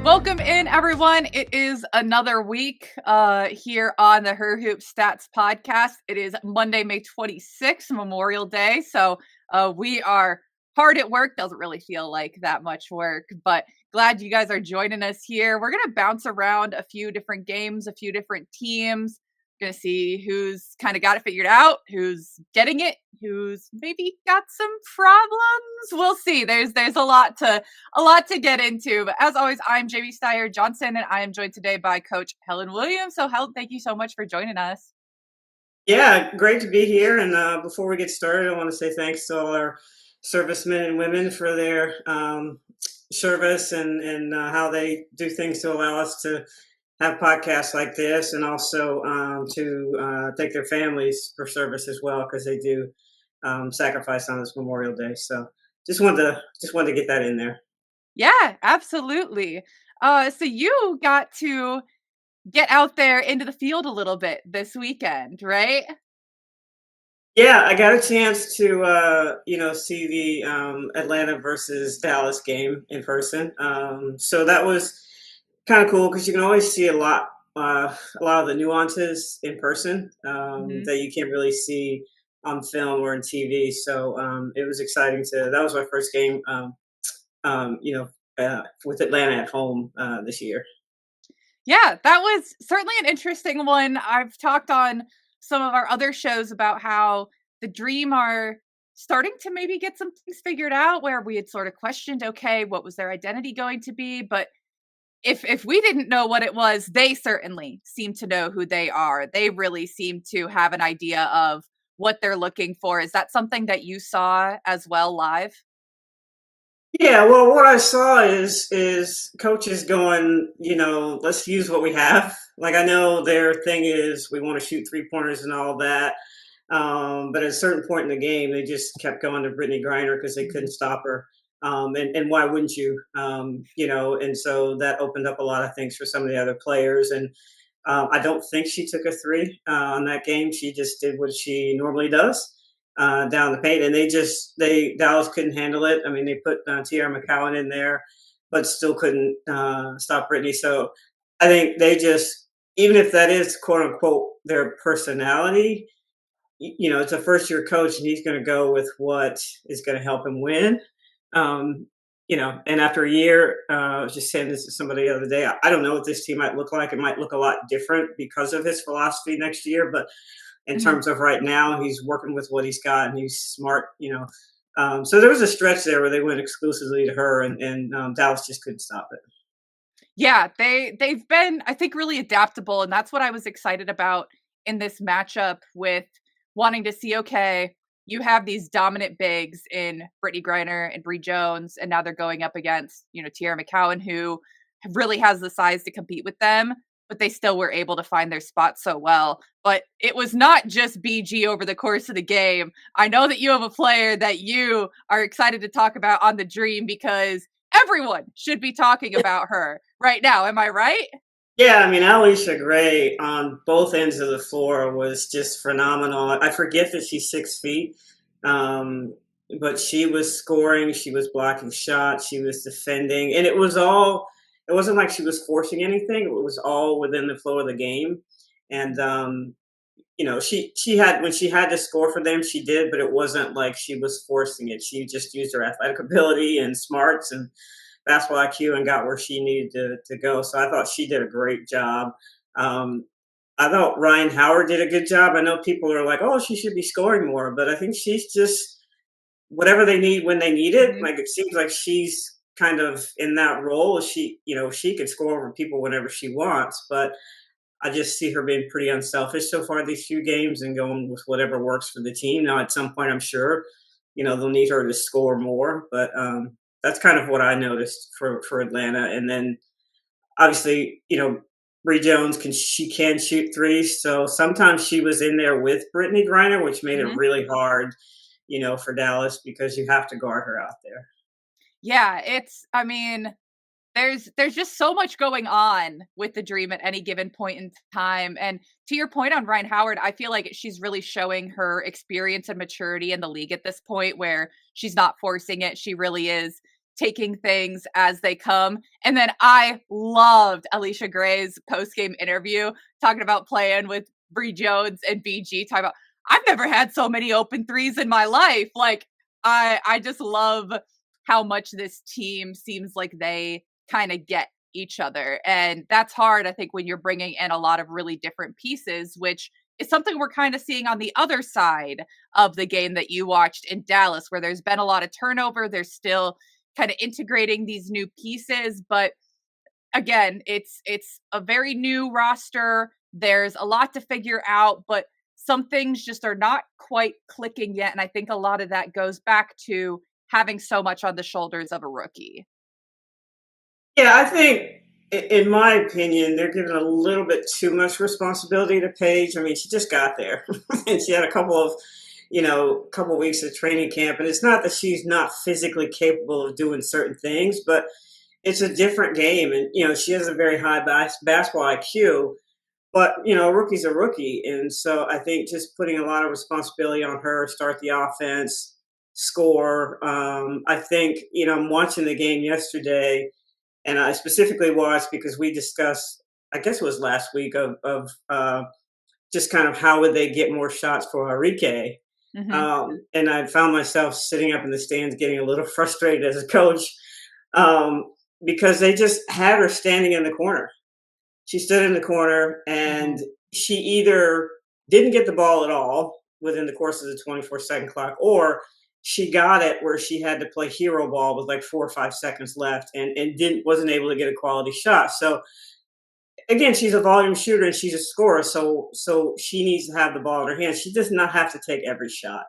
Welcome in, everyone. It is another week here on the Her Hoop Stats podcast. It is Monday, May 26th, Memorial Day. So we are hard at work. Doesn't really feel like that much work, but glad you guys are joining us here. We're going to bounce around a few different games, a few different teams. Going to see who's kind of got it figured out, who's getting it, who's maybe got some problems. We'll see. There's a lot to get into. But as always, I'm Jamie Steyer Johnson, and I am joined today by Coach Helen Williams. So Helen, thank you so much for joining us. Yeah, great to be here. And before we get started, I want to say thanks to all our servicemen and women for their service and how they do things to allow us to have podcasts like this, and also to thank their families for service as well, because they do sacrifice on this Memorial Day. So just wanted to get that in there. Yeah, absolutely. So you got to get out there into the field a little bit this weekend, right? Yeah, I got a chance to see the Atlanta versus Dallas game in person. So that was kind of cool because you can always see a lot of the nuances in person Mhm. that you can't really see on film or on TV. So it was exciting to. That was my first game, with Atlanta at home this year. Yeah, that was certainly an interesting one. I've talked on some of our other shows about how the Dream are starting to maybe get some things figured out where we had sort of questioned, okay, what was their identity going to be? But if we didn't know what it was, they certainly seem to know who they are. They really seem to have an idea of what they're looking for. Is that something that you saw as well live? Yeah, well, what I saw is coaches going, let's use what we have. Like, I know their thing is we want to shoot 3 pointers and all that, but at a certain point in the game, they just kept going to Brittany Griner because they couldn't stop her. And why wouldn't you? And so that opened up a lot of things for some of the other players. And I don't think she took a three on that game. She just did what she normally does down the paint, and they Dallas couldn't handle it. I mean, they put Tiara McCowan in there, but still couldn't stop Brittany. So I think they just, even if that is quote unquote their personality, it's a first year coach, and he's going to go with what is going to help him win. Um, and after a year, I was just saying this to somebody the other day. I don't know what this team might look like. It might look a lot different because of his philosophy next year, but in Mhm. terms of right now, he's working with what he's got, and he's smart. So there was a stretch there where they went exclusively to her, and Dallas just couldn't stop it. Yeah, they've been, I think, really adaptable, and that's what I was excited about in this matchup with wanting to see, okay, you have these dominant bigs in Brittany Griner and Bree Jones, and now they're going up against, Tiara McCowan, who really has the size to compete with them, but they still were able to find their spot so well. But it was not just BG over the course of the game. I know that you have a player that you are excited to talk about on the Dream because everyone should be talking about her right now. Am I right? Yeah, I mean, Alicia Gray on both ends of the floor was just phenomenal. I forget that she's 6 feet, um, but she was scoring, she was blocking shots, she was defending, and it wasn't like she was forcing anything. It was all within the flow of the game. And she had, when she had to score for them, she did, but it wasn't like she was forcing it. She just used her athletic ability and smarts and basketball IQ and got where she needed to go. So I thought she did a great job. Um, I thought Ryan Howard did a good job. I know people are like, oh, she should be scoring more, but I think she's just whatever they need when they need it. Mhm. Like, it seems like she's kind of in that role. She could score over people whenever she wants, but I just see her being pretty unselfish so far these few games and going with whatever works for the team. Now, at some point, I'm sure, they'll need her to score more, but that's kind of what I noticed for Atlanta. And then obviously, Bree Jones can shoot threes, so sometimes she was in there with Brittany Griner, which made it Mhm. really hard, for Dallas because you have to guard her out there. Yeah, I mean, there's just so much going on with the Dream at any given point in time. And to your point on Ryan Howard, I feel like she's really showing her experience and maturity in the league at this point where she's not forcing it. She really is taking things as they come. And then I loved Alicia Gray's post game interview talking about playing with Bree Jones and BG, talking about, I've never had so many open threes in my life. Like, I just love how much this team seems like they kind of get each other. And that's hard, I think, when you're bringing in a lot of really different pieces, which is something we're kind of seeing on the other side of the game that you watched in Dallas, where there's been a lot of turnover. There's still kind of integrating these new pieces, but again, it's a very new roster. There's a lot to figure out, but some things just are not quite clicking yet. And I think a lot of that goes back to having so much on the shoulders of a rookie. Yeah, I think, in my opinion, they're giving a little bit too much responsibility to Paige. I mean, she just got there, and she had a couple of weeks of training camp. And it's not that she's not physically capable of doing certain things, but it's a different game, and she has a very high basketball IQ. But a rookie's a rookie, and so I think just putting a lot of responsibility on her, start the offense, score. I think I'm watching the game yesterday, and I specifically watched because we discussed, I guess it was last week, of just kind of how would they get more shots for Enrique. Hmm. And I found myself sitting up in the stands getting a little frustrated as a coach, um, because they just had her standing in the corner. She stood in the corner, and Hmm. she either didn't get the ball at all within the course of the 24-second clock, or she got it where she had to play hero ball with like 4 or 5 seconds left, and didn't wasn't able to get a quality shot. So again, she's a volume shooter and she's a scorer, so she needs to have the ball in her hands. She does not have to take every shot,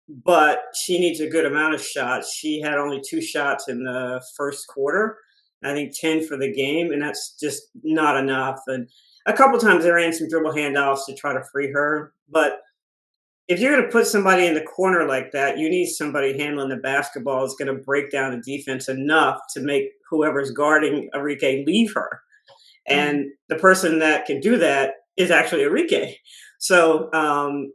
but she needs a good amount of shots. She had only 2 shots in the first quarter, I think 10 for the game, and that's just not enough. And a couple times they ran some dribble handoffs to try to free her, but if you're going to put somebody in the corner like that, you need somebody handling the basketball that's going to break down the defense enough to make whoever's guarding Enrique leave her. Mm. And the person that can do that is actually Enrique. So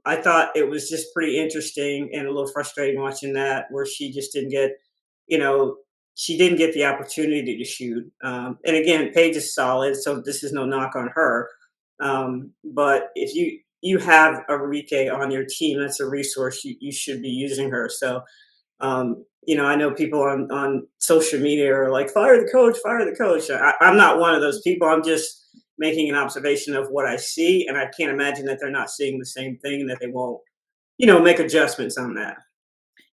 I thought it was just pretty interesting and a little frustrating watching that, where she just didn't get, you know, she didn't get the opportunity to shoot. And again, Paige is solid, so this is no knock on her. But if you have Enrique on your team, that's a resource. You should be using her. So I know people on social media are like, fire the coach, fire the coach. I'm not one of those people. I'm just making an observation of what I see, and I can't imagine that they're not seeing the same thing and that they won't, make adjustments on that.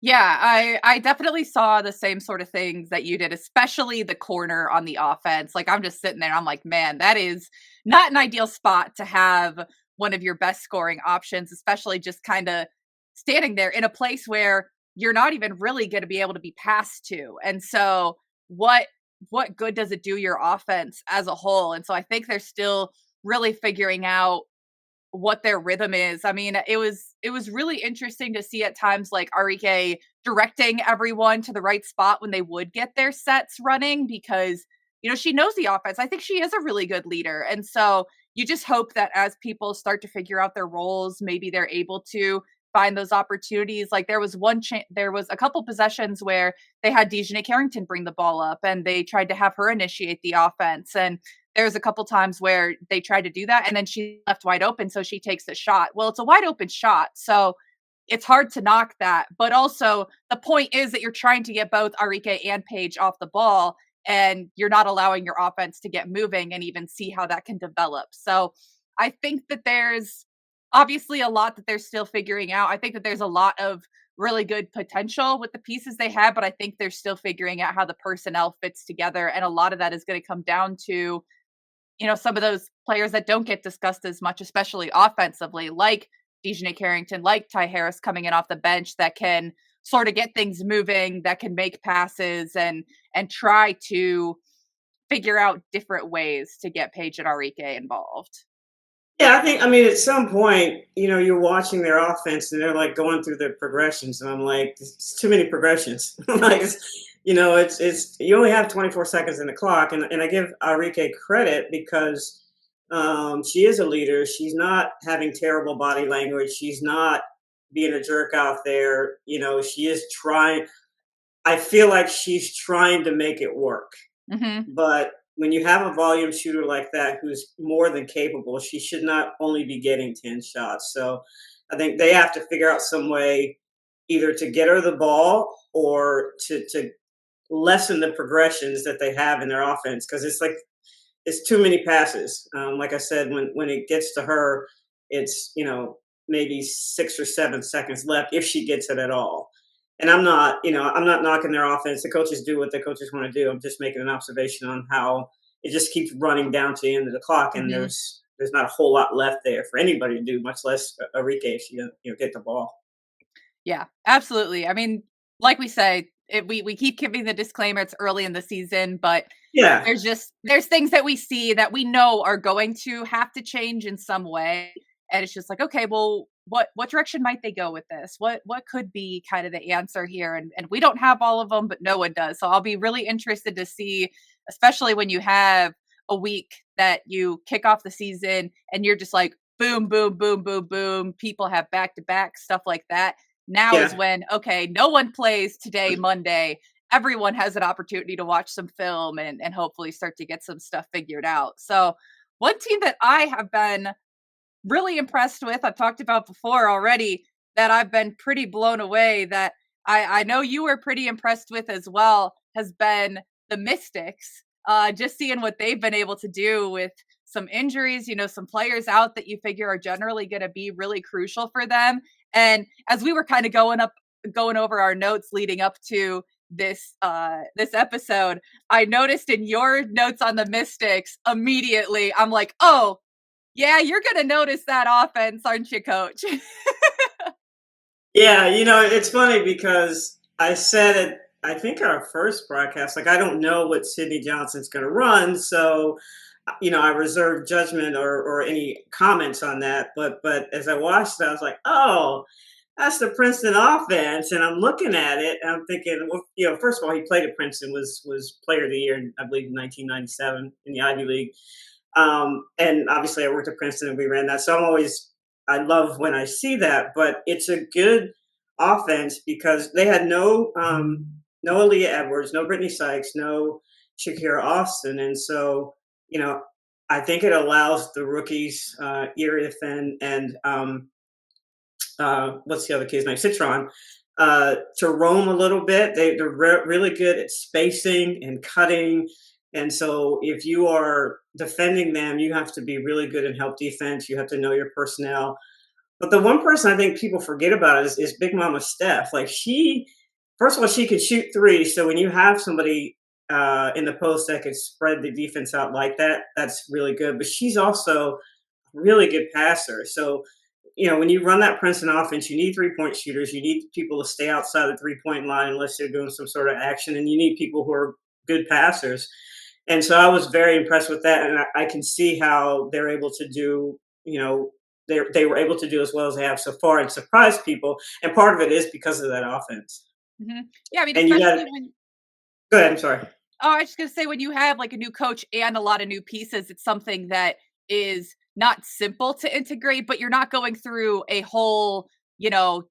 Yeah, I definitely saw the same sort of things that you did, especially the corner on the offense. Like, I'm just sitting there, I'm like, man, that is not an ideal spot to have one of your best scoring options, especially just kind of standing there in a place where you're not even really going to be able to be passed to. And so what what good does it do your offense as a whole? And so I think they're still really figuring out what their rhythm is. I mean, it was really interesting to see at times like Arike directing everyone to the right spot when they would get their sets running because she knows the offense. I think she is a really good leader. And so you just hope that as people start to figure out their roles, maybe they're able to find those opportunities. Like there was a couple possessions where they had Dejanay Carrington bring the ball up and they tried to have her initiate the offense. And there's a couple times where they tried to do that and then she left wide open, so she takes the shot. Well, it's a wide open shot, so it's hard to knock that. But also, the point is that you're trying to get both Arike and Paige off the ball, and you're not allowing your offense to get moving and even see how that can develop. So I think that there's obviously a lot that they're still figuring out. I think that there's a lot of really good potential with the pieces they have, but I think they're still figuring out how the personnel fits together. And a lot of that is going to come down to some of those players that don't get discussed as much, especially offensively, like Dejanay Carrington, like Ty Harris coming in off the bench that can sort of get things moving, that can make passes and try to figure out different ways to get Paige and Arike involved. Yeah, I mean, at some point, you're watching their offense and they're like going through the progressions, and I'm like, it's too many progressions. Like, it's you only have 24 seconds in the clock, and I give Arike credit because she is a leader. She's not having terrible body language. She's not being a jerk out there. She is trying. I feel like she's trying to make it work. Hmm. But when you have a volume shooter like that who's more than capable, she should not only be getting 10 shots. So I think they have to figure out some way either to get her the ball or to lessen the progressions that they have in their offense because it's like it's too many passes. Like I said, when it gets to her, it's maybe 6 or 7 seconds left if she gets it at all. And I'm not knocking their offense. The coaches do what the coaches want to do. I'm just making an observation on how it just keeps running down to the end of the clock, and Hmm. there's not a whole lot left there for anybody to do, much less Enrique if she get the ball. Yeah, absolutely. I mean, like we say, we keep giving the disclaimer it's early in the season, but Yeah, there's things that we see that we know are going to have to change in some way, and it's just like, okay, well, what direction might they go with this? What could be kind of the answer here? And we don't have all of them, but no one does. So I'll be really interested to see, especially when you have a week that you kick off the season and you're just like boom, boom, boom, boom, boom. People have back to back stuff like that. Now is yeah, when, okay, no one plays today, Monday. Everyone has an opportunity to watch some film and hopefully start to get some stuff figured out. So, one team that I have been really impressed with, I've talked about before already, that I've been pretty blown away, that I know you were pretty impressed with as well, has been the Mystics. Just seeing what they've been able to do with some injuries, some players out that you figure are generally going to be really crucial for them. And as we were kind of going over our notes leading up to this episode, I noticed in your notes on the Mystics immediately, I'm like, oh, yeah, you're gonna notice that offense, aren't you, coach? yeah. It's funny because I said it. I think our first broadcast, like I don't know what Sydney Johnson's going to run, so I reserve judgment or any comments on that. But as I watched it, I was like, oh, that's the Princeton offense, and I'm looking at it, and I'm thinking, well, first of all, he played at Princeton, was Player of the Year, I believe, in 1997 in the Ivy League, and obviously, I worked at Princeton, and we ran that, so I love when I see that, but it's a good offense because they had no Aaliyah Edwards, no Brittany Sykes, no Shakira Austin, and so you know, I think it allows the rookies, Irith and what's the other kid's name? Citron, to roam a little bit. They're really good at spacing and cutting. And so if you are defending them, you have to be really good in help defense. You have to know your personnel. But the one person I think people forget about is Big Mama Steph. Like first of all, she could shoot three. So when you have somebody in the post that could spread the defense out like that, that's really good. But she's also a really good passer. So when you run that Princeton offense, you need 3-point shooters. You need people to stay outside the 3-point line unless they're doing some sort of action, and you need people who are good passers. And so I was very impressed with that, and I can see how they're able to do. They were able to do as well as they have so far and surprise people. And part of it is because of that offense. Mhm. Yeah, I mean, And you got especially when go ahead. I'm sorry. oh, I was just gonna say when you have like a new coach and a lot of new pieces, it's something that is not simple to integrate, but you're not going through a whole,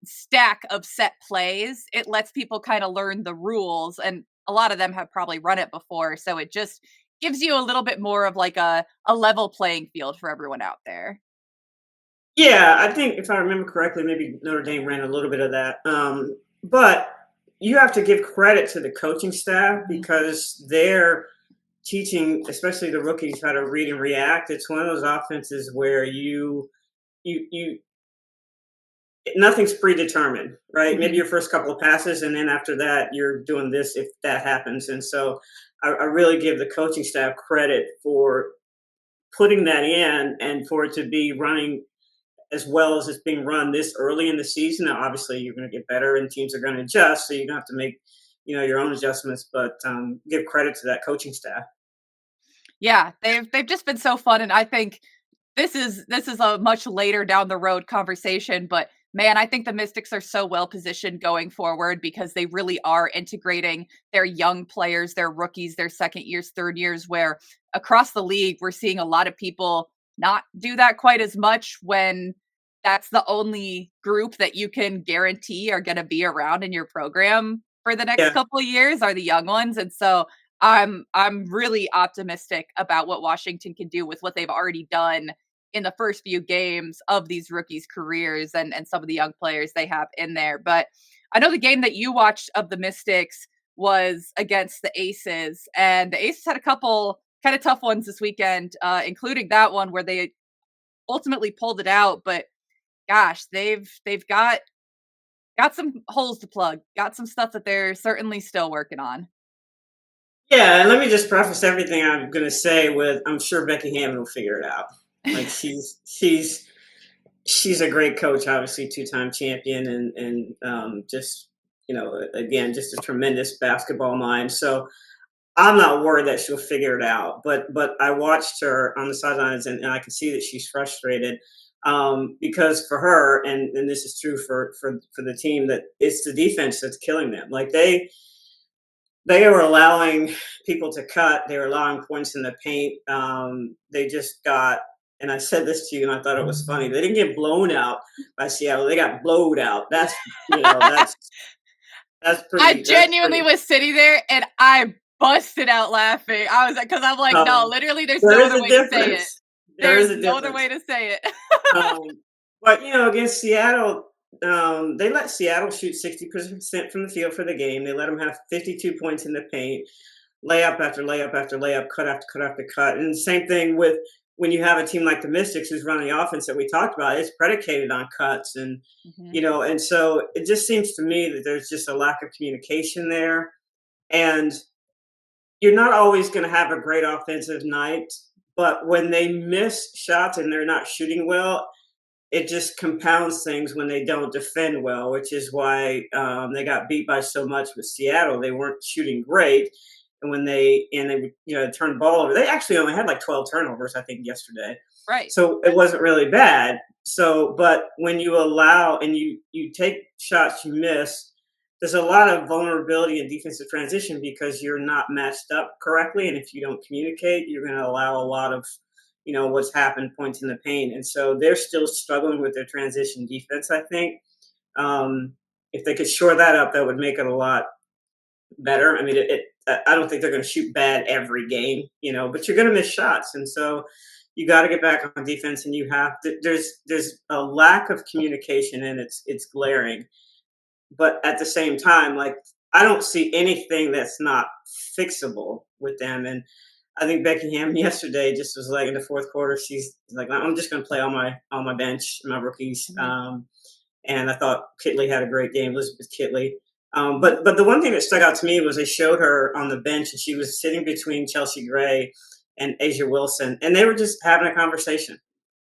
stack of set plays. It lets people kind of learn the rules, and a lot of them have probably run it before, so it just gives you a little bit more of like a level playing field for everyone out there. Yeah, I think if I remember correctly, maybe Notre Dame ran a little bit of that. But you have to give credit to the coaching staff Mhm. because they're teaching, especially the rookies, how to read and react. It's one of those offenses where you nothing's predetermined, right? Maybe Mhm. your first couple of passes, and then after that, you're doing this if that happens. And so I really give the coaching staff credit for putting that in and for it to be running as well as it's being run this early in the season. Now, obviously, you're going to get better and teams are going to adjust, so you're going to have to make your own adjustments. But give credit to that coaching staff. Yeah, they've just been so fun, and I think this is a much later down the road conversation, but man, I think the Mystics are so well positioned going forward because they really are integrating their young players, their rookies, their second years, third years, where across the league, we're seeing a lot of people not do that quite as much when that's the only group that you can guarantee are going to be around in your program. for the next Yeah. couple of years are the young ones. And so I'm really optimistic about what Washington can do with what they've already done in the first few games of these rookies' careers and some of the young players they have in there. But I know the game that you watched of the Mystics was against the Aces, and the Aces had a couple kind of tough ones this weekend, including that one where they ultimately pulled it out. But gosh, they've got some holes to plug, got some stuff that they're certainly still working on. Yeah, and let me just preface everything I'm going to say with I'm sure Becky Hammond will figure it out. Like she's a great coach, obviously two-time champion, and just again just a tremendous basketball mind. So I'm not worried that she'll figure it out. But I watched her on the sidelines, and I can see that she's frustrated because for her, and this is true for the team, that it's the defense that's killing them. Like they are allowing people to cut. They were allowing points in the paint. They just got, and I said this to you, and I thought it was funny. They didn't get blown out by Seattle. They got blowed out. That's you know that's I pretty. That's genuinely pretty. was sitting there and I busted out laughing. I was like, because I'm like, no, Um, literally, there's there no is other a way to say it. difference. There There's is a no other difference. way to say it. Um, but against Seattle, they let Seattle shoot 60% from the field for the game. They let them have 52 points in the paint, layup after layup after layup, cut after cut after cut. And the same thing with when you have a team like the Mystics who's running the offense that we talked about. It's predicated on cuts, and Hmm. and so it just seems to me that there's just a lack of communication there, and you're not always going to have a great offensive night. But when they miss shots and they're not shooting well, it just compounds things when they don't defend well, which is why they got beat by so much with Seattle. They weren't shooting great, and when they turned the ball over, they actually only had like 12 turnovers, I think, yesterday. Right. So it wasn't really bad. So, but when you allow and you take shots you miss, there's a lot of vulnerability in defensive transition because you're not matched up correctly, and if you don't communicate, you're going to allow a lot of what's happened points in the paint, and so they're still struggling with their transition defense. I think if they could shore that up, that would make it a lot better. I mean, I don't think they're going to shoot bad every game, but you're going to miss shots, and so you got to get back on defense, and you have to. There's a lack of communication, and it's glaring. But at the same time, like I don't see anything that's not fixable with them, and I think Becky Hammond yesterday just was like in the fourth quarter. She's like, I'm just going to play on my bench, my rookies. Hmm. And I thought Kitley had a great game, Elizabeth Kitley. But the one thing that stuck out to me was they showed her on the bench, and she was sitting between Chelsea Gray and Asia Wilson, and they were just having a conversation.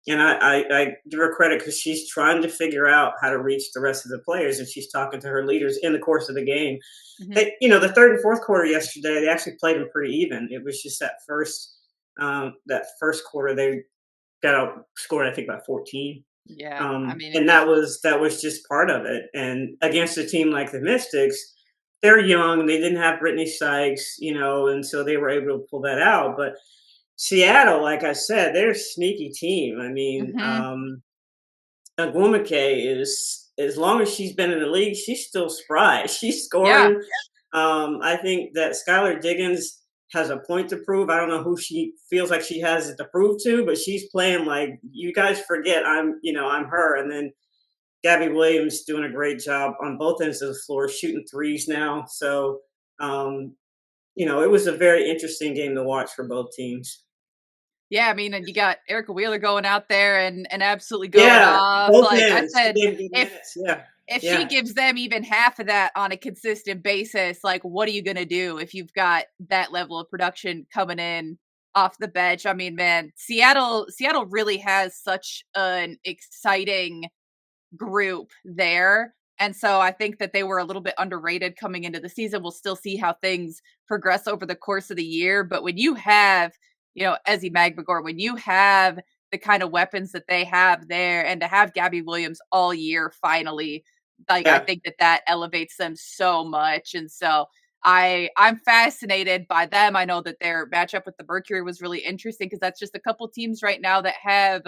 And I give her credit because she's trying to figure out how to reach the rest of the players, and she's talking to her leaders in the course of the game. Hmm. The third and fourth quarter yesterday, they actually played them pretty even. It was just that first quarter they got outscored, I think, by 14. Yeah. I mean, And that was just part of it. And against a team like the Mystics, they're young. They didn't have Brittany Sykes, and so they were able to pull that out. But Seattle, like I said, they're a sneaky team. I mean, hmm. Agwumike is, as long as she's been in the league, she's still spry. She's Yeah. scoring. I think that Skylar Diggins has a point to prove. I don't know who she feels like she has it to prove to, but she's playing like you guys forget I'm her. And then Gabby Williams doing a great job on both ends of the floor, shooting threes now. So it was a very interesting game to watch for both teams. Yeah, I mean, and you got Erica Wheeler going out there and absolutely going Yeah, off. both Like I ends. She said, gave good if minutes. Yeah, if she yeah, gives them even half of that on a consistent basis, like what are you gonna do if you've got that level of production coming in off the bench? I mean, man, Seattle really has such an exciting group there. And so I think that they were a little bit underrated coming into the season. We'll still see how things progress over the course of the year. But when you have, Ezzy Magbagor, when you have the kind of weapons that they have there, and to have Gabby Williams all year finally, like I yeah. think that elevates them so much. And so I'm fascinated by them. I know that their matchup with the Mercury was really interesting because that's just a couple teams right now that have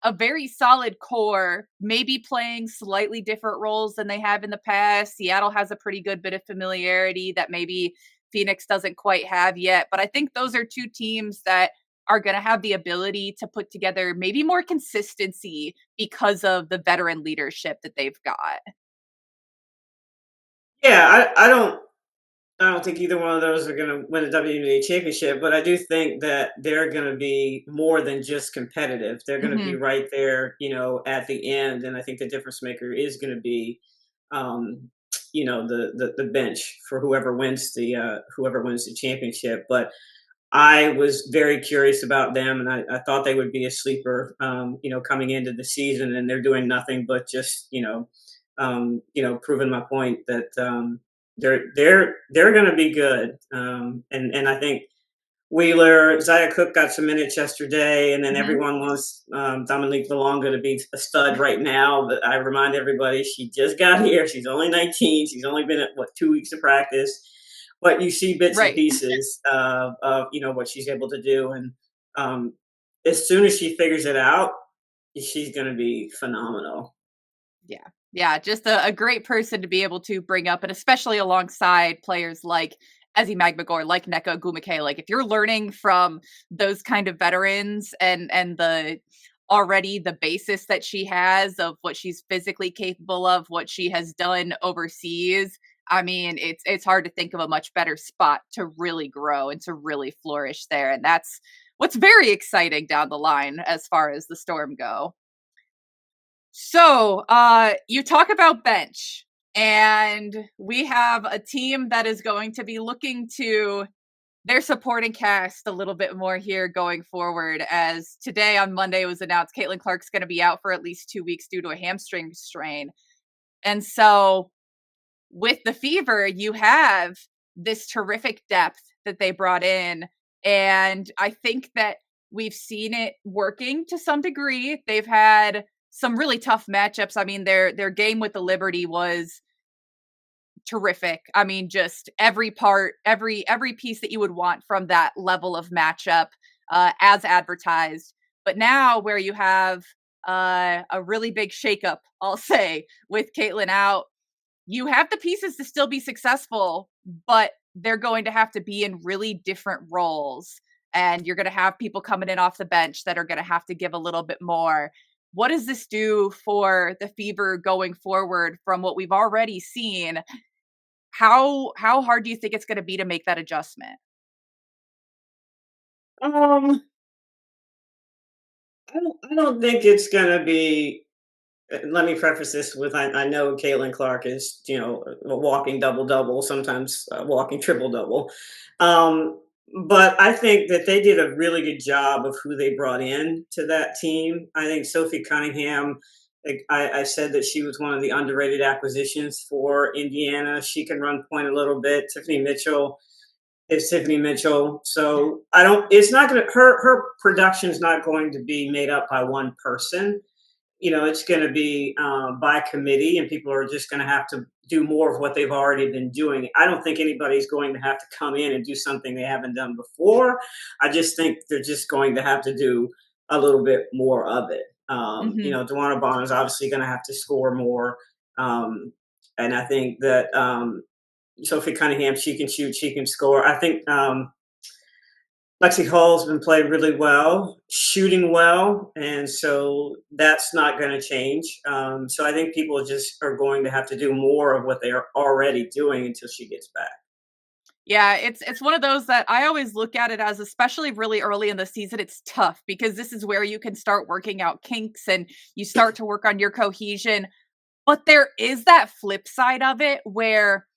a very solid core, maybe playing slightly different roles than they have in the past. Seattle has a pretty good bit of familiarity that maybe Phoenix doesn't quite have yet. But I think those are two teams that are going to have the ability to put together maybe more consistency because of the veteran leadership that they've got. Yeah, I don't think either one of those are going to win a WNBA championship, but I do think that they're going to be more than just competitive. They're going to be Hmm. right there, at the end. And I think the difference maker is going to be, um, the bench for whoever wins the championship. But I was very curious about them, and I thought they would be a sleeper, coming into the season, and they're doing nothing but just, proving my point that they're going to be good. And I think Wheeler, Zaya Cook got some minutes yesterday, and then Hmm. everyone wants Dominique Valonga to be a stud right now. But I remind everybody, she just got here. She's only 19. She's only been at 2 weeks of practice, but you see bits and Right. pieces of what she's able to do, and as soon as she figures it out, she's going to be phenomenal. Yeah. Yeah. Just a great person to be able to bring up, and especially alongside players like Ezzy Magmagor, like Neko Gumake. Like if you're learning from those kind of veterans and the already the basis that she has of what she's physically capable of, what she has done overseas. I mean, it's hard to think of a much better spot to really grow and to really flourish there. And that's what's very exciting down the line as far as the Storm go. So, you talk about bench, and we have a team that is going to be looking to their supporting cast a little bit more here going forward. As today on Monday it was announced Caitlin Clark's going to be out for at least 2 weeks due to a hamstring strain. And so, with the Fever, you have this terrific depth that they brought in. And I think that we've seen it working to some degree. They've had some really tough matchups. I mean, their game with the Liberty was terrific. I mean, just every part, every piece that you would want from that level of matchup, as advertised. But now, where you have a really big shakeup, I'll say, with Caitlin out, you have the pieces to still be successful, but they're going to have to be in really different roles. And you're going to have people coming in off the bench that are going to have to give a little bit more. What does this do for the Fever going forward from what we've already seen? How hard do you think it's going to be to make that adjustment? Um, I don't think it's going to be. Let me preface this with I know Caitlin Clark is a walking double double, sometimes walking triple double, um, but I think that they did a really good job of who they brought in to that team. I think Sophie Cunningham. I said that she was one of the underrated acquisitions for Indiana. She can run point a little bit. Tiffany Mitchell. So I don't. It's not going to. Her production is not going to be made up by one person. It's going to be by committee, and people are just going to have to do more of what they've already been doing. I don't think anybody's going to have to come in and do something they haven't done before. I just think they're just going to have to do a little bit more of it. Hmm. Dewana Bond is obviously going to have to score more. And I think that Sophie Cunningham, she can shoot, she can score. I think Lexi Hall's been playing really well, shooting well, and so that's not going to change. So I think people just are going to have to do more of what they are already doing until she gets back. Yeah, it's one of those that I always look at it as, especially really early in the season, it's tough because this is where you can start working out kinks and you start to work on your cohesion. But there is that flip side of it where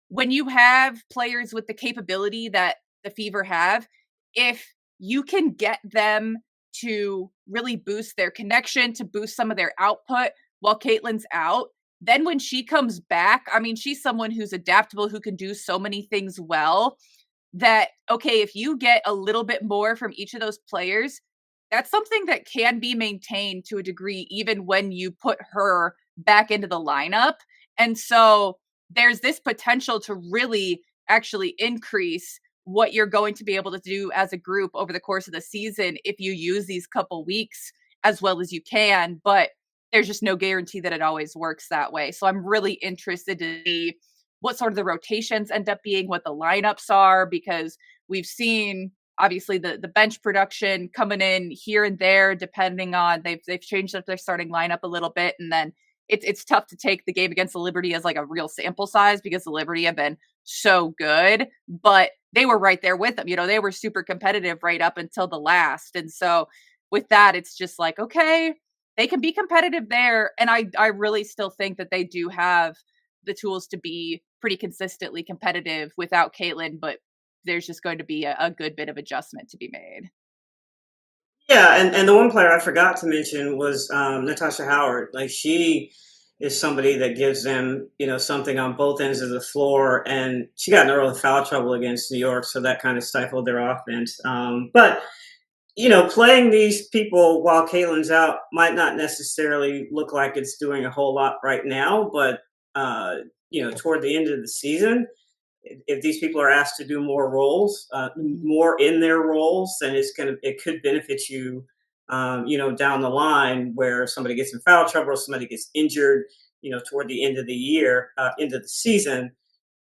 when you have players with the capability that the Fever have, if you can get them to really boost their connection, to boost some of their output while Caitlin's out, then when she comes back, I mean, she's someone who's adaptable, who can do so many things well that, okay, if you get a little bit more from each of those players, that's something that can be maintained to a degree, even when you put her back into the lineup. And so there's this potential to really actually increase what you're going to be able to do as a group over the course of the season if you use these couple weeks as well as you can, but there's just no guarantee that it always works that way. So I'm really interested to see what sort of the rotations end up being, what the lineups are, because we've seen obviously the bench production coming in here and there, depending on they've changed up their starting lineup a little bit, and then it's tough to take the game against the Liberty as like a real sample size because the Liberty have been so good, but they were right there with them. You know, they were super competitive right up until the last, and so with that, it's just like okay, they can be competitive there, and I really still think that they do have the tools to be pretty consistently competitive without Caitlin, but there's just going to be a good bit of adjustment to be made. Yeah, and the one player I forgot to mention was Natasha Howard. Like she is somebody that gives them, something on both ends of the floor. And she got in early foul trouble against New York, so that kind of stifled their offense. But playing these people while Caitlin's out might not necessarily look like it's doing a whole lot right now, but toward the end of the season, if these people are asked to do more roles, Mhm. more in their roles, then it could benefit you, down the line where somebody gets in foul trouble, or somebody gets injured, toward the end of the year, into the season.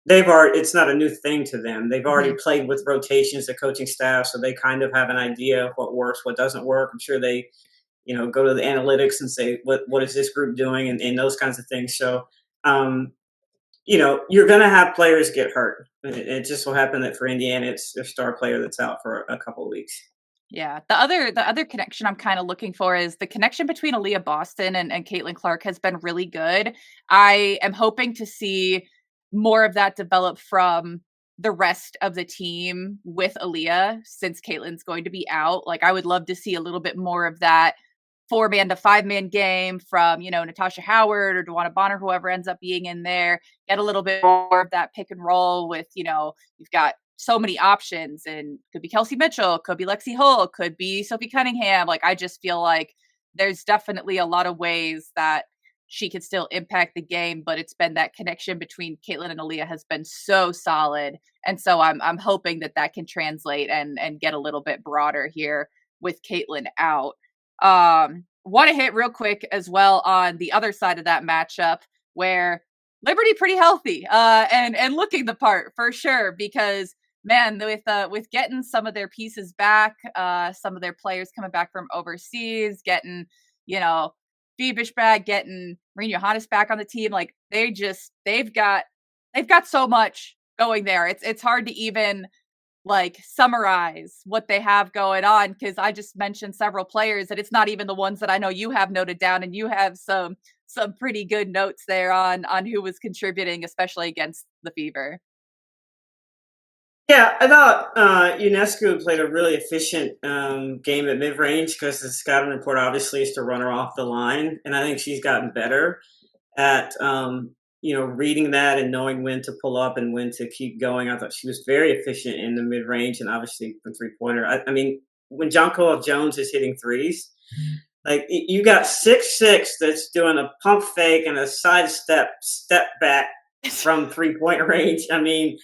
It's not a new thing to them. They've already Mhm. played with rotations, the coaching staff, so they kind of have an idea of what works, what doesn't work. I'm sure they, go to the analytics and say, what is this group doing, and those kinds of things. So, um, you're going to have players get hurt. It just will happen that for Indiana, it's their star player that's out for a couple of weeks. Yeah. The other connection I'm kind of looking for is the connection between Aaliyah Boston and Caitlin Clark has been really good. I am hoping to see more of that develop from the rest of the team with Aaliyah since Caitlin's going to be out. Like I would love to see a little bit more of that 4-man to 5-man game from, Natasha Howard or Dewana Bonner, whoever ends up being in there. Get a little bit more of that pick and roll with, you've got so many options and could be Kelsey Mitchell, could be Lexi Hull, could be Sophie Cunningham. Like I just feel like there's definitely a lot of ways that she could still impact the game, but it's been that connection between Caitlin and Aaliyah has been so solid. And so I'm hoping that that can translate and get a little bit broader here with Caitlin out. Want to hit real quick as well on the other side of that matchup where Liberty pretty healthy and looking the part for sure because man with getting some of their pieces back, some of their players coming back from overseas, getting you know Phoebish back, getting Marina Johannes back on the team, like they've got so much going there. It's hard to even like summarize what they have going on because I just mentioned several players that it's not even the ones that I know you have noted down and you have some pretty good notes there on who was contributing, especially against the Fever. Yeah, I thought UNESCO played a really efficient game at mid range because the scouting report obviously is to run her off the line, and I think she's gotten better at reading that and knowing when to pull up and when to keep going. I thought she was very efficient in the mid range and obviously from 3-pointer. I mean, when John Cole Jones is hitting threes, like you got 6'6" that's doing a pump fake and a step back from 3-point range. I mean,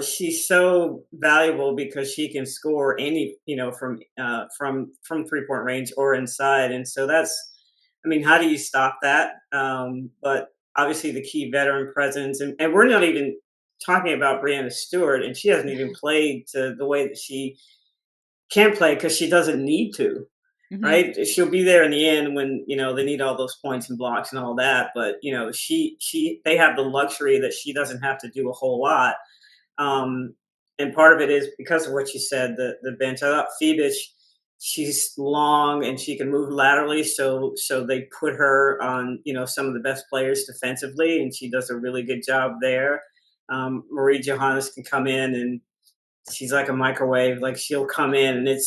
she's so valuable because she can score any, from 3-point range or inside, and so I mean, how do you stop that? But obviously, the key veteran presence, and we're not even talking about Brianna Stewart, and she hasn't even played to the way that she can play because she doesn't need to. Hmm. Right, she'll be there in the end when they need all those points and blocks and all that. But they have the luxury that she doesn't have to do a whole lot, and part of it is because of what you said, the bench. I thought Phoebish, she's long and she can move laterally, so they put her on some of the best players defensively, and she does a really good job there. Marie Johannes can come in and she's like a microwave. Like she'll come in and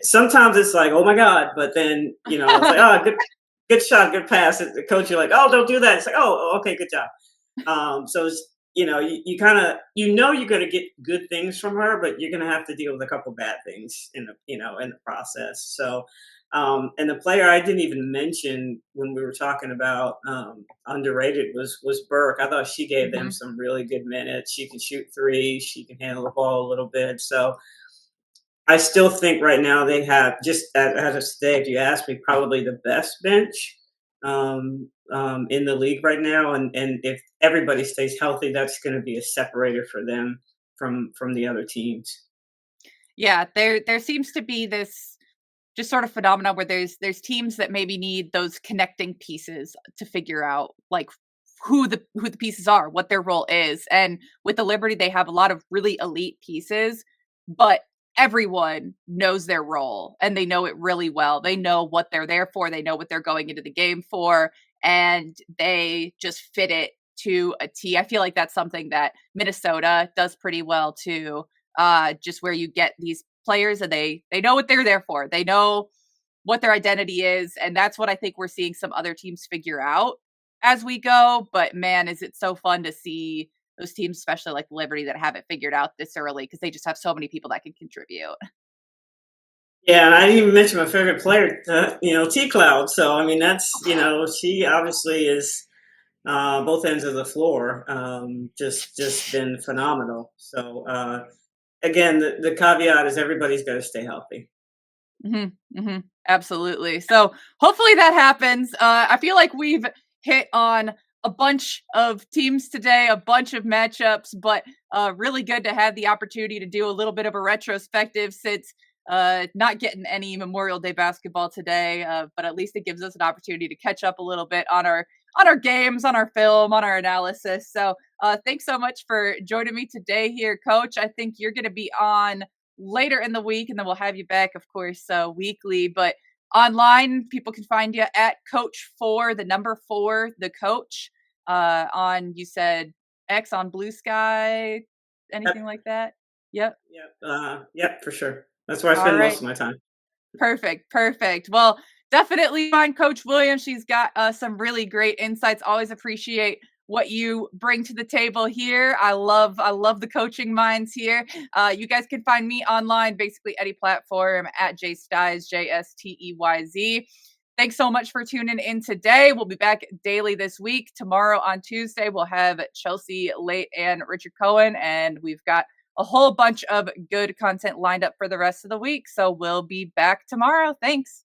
sometimes it's like oh my god, but then it's like oh good shot, good pass. The coach you're like oh don't do that. It's like oh okay good job. So it's, you kind of you're going to get good things from her, but you're going to have to deal with a couple bad things in the process. So, and the player I didn't even mention when we were talking about underrated was Burke. I thought she gave them Hmm. some really good minutes. She can shoot threes. She can handle the ball a little bit. So I still think right now they have, just as of today, if you ask me, probably the best bench in the league right now. And if everybody stays healthy, that's going to be a separator for them from the other teams. Yeah, there seems to be this just sort of phenomena where there's teams that maybe need those connecting pieces to figure out like who the pieces are, what their role is. And with the Liberty, they have a lot of really elite pieces, but everyone knows their role and they know it really well. They know what they're there for, they know what they're going into the game for, and they just fit it to a T. I feel like that's something that Minnesota does pretty well too. Just where you get these players and they know what they're there for. They know what their identity is, and that's what I think we're seeing some other teams figure out as we go. But man, is it so fun to see those teams, especially like Liberty, that have it figured out this early because they just have so many people that can contribute. Yeah, and I didn't even mention my favorite player, T Cloud. So I mean, that's she obviously is both ends of the floor. Just been phenomenal. So again, the caveat is everybody's got to stay healthy. Absolutely. So hopefully that happens. I feel like we've hit on a bunch of teams today, a bunch of matchups, but really good to have the opportunity to do a little bit of a retrospective since not getting any Memorial Day basketball today. But at least it gives us an opportunity to catch up a little bit on our games, on our film, on our analysis. So thanks so much for joining me today here, Coach. I think you're going to be on later in the week, and then we'll have you back, of course, weekly. But online, people can find you at Coach Four, the number four, the Coach. On you said X on Blue Sky, anything Yep, like that? Yep. yep, for sure. That's where I All spend most right. of my time. Perfect, perfect. Well, definitely find Coach Williams. She's got some really great insights. Always appreciate what you bring to the table here. I love the coaching minds here. You guys can find me online, basically any platform at JSteyz, JSTEYZ. Thanks so much for tuning in today. We'll be back daily this week. Tomorrow on Tuesday, we'll have Chelsea Late and Richard Cohen, and we've got a whole bunch of good content lined up for the rest of the week. So we'll be back tomorrow. Thanks.